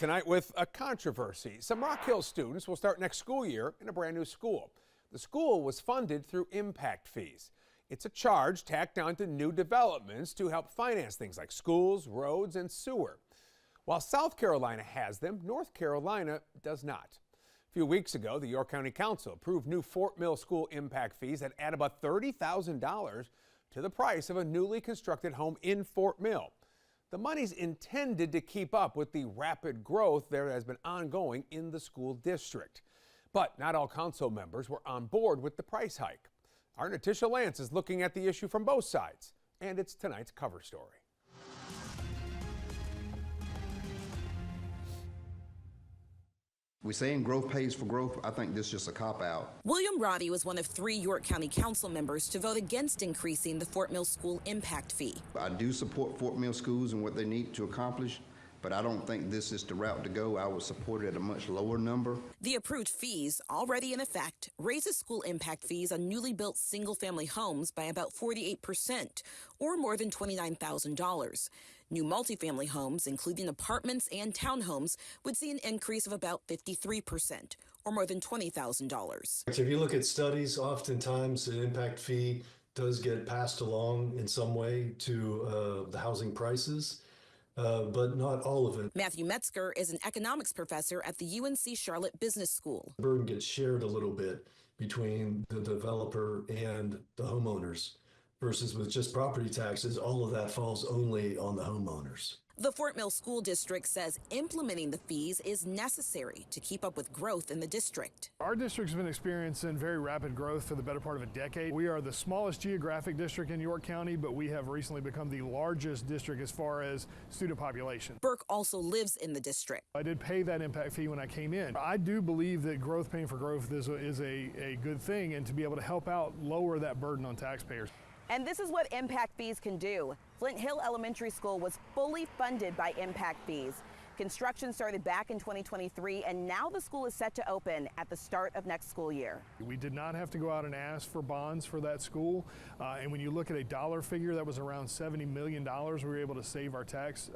Tonight with a controversy. Some Rock Hill students will start next school year in a brand new school. The school was funded through impact fees. It's a charge tacked onto new developments to help finance things like schools, roads, and sewer. While South Carolina has them, North Carolina does not. A few weeks ago, the York County Council approved new Fort Mill school impact fees that add about $30,000 to the price of a newly constructed home in Fort Mill. The money's intended to keep up with the rapid growth that has been ongoing in the school district. But not all council members were on board with the price hike. Our Natisha Lance is looking at the issue from both sides, and it's tonight's cover story. We're saying growth pays for growth. I think this is just a cop-out. William Roddy was one of 3 York County Council members to vote against increasing the Fort Mill school impact fee. I do support Fort Mill schools and what they need to accomplish, but I don't think this is the route to go. I would support it at a much lower number. The approved fees, already in effect, raises school impact fees on newly built single-family homes by about 48%, or more than $29,000. New multifamily homes, including apartments and townhomes, would see an increase of about 53%, or more than $20,000. If you look at studies, oftentimes an impact fee does get passed along in some way to the housing prices. But not all of it. Matthew Metzger is an economics professor at the UNC Charlotte Business School. The burden gets shared a little bit between the developer and the homeowners, versus with just property taxes, all of that falls only on the homeowners. The Fort Mill School District says implementing the fees is necessary to keep up with growth in the district. Our district's been experiencing very rapid growth for the better part of a decade. We are the smallest geographic district in York County, but we have recently become the largest district as far as student population. Burke also lives in the district. I did pay that impact fee when I came in. I do believe that growth paying for growth is a good thing, and to be able to help out lower that burden on taxpayers. And this is what impact fees can do. Flint Hill Elementary School was fully funded by impact fees. Construction started back in 2023, and now the school is set to open at the start of next school year. We did not have to go out and ask for bonds for that school. And when you look at a dollar figure that was around $70 million, we were able to save our tax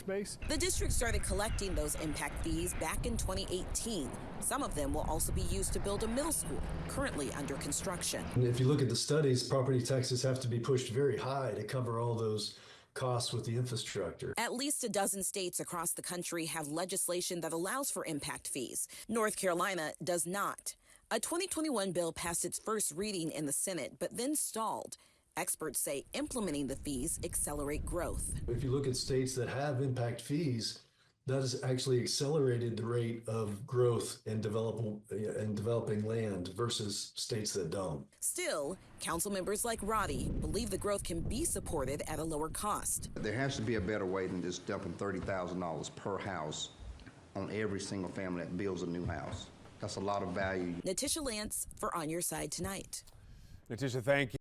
base. The district started collecting those impact fees back in 2018. Some of them will also be used to build a middle school, currently under construction. And if you look at the studies, property taxes have to be pushed very high to cover all those costs with the infrastructure. At least a dozen states across the country have legislation that allows for impact fees. North Carolina does not. A 2021 bill passed its first reading in the Senate, but then stalled. Experts say implementing the fees accelerate growth. If you look at states that have impact fees, that has actually accelerated the rate of growth and developing land versus states that don't. Still, council members like Roddy believe the growth can be supported at a lower cost. There has to be a better way than just dumping $30,000 per house on every single family that builds a new house. That's a lot of value. Natisha Lance for On Your Side Tonight. Natisha, thank you.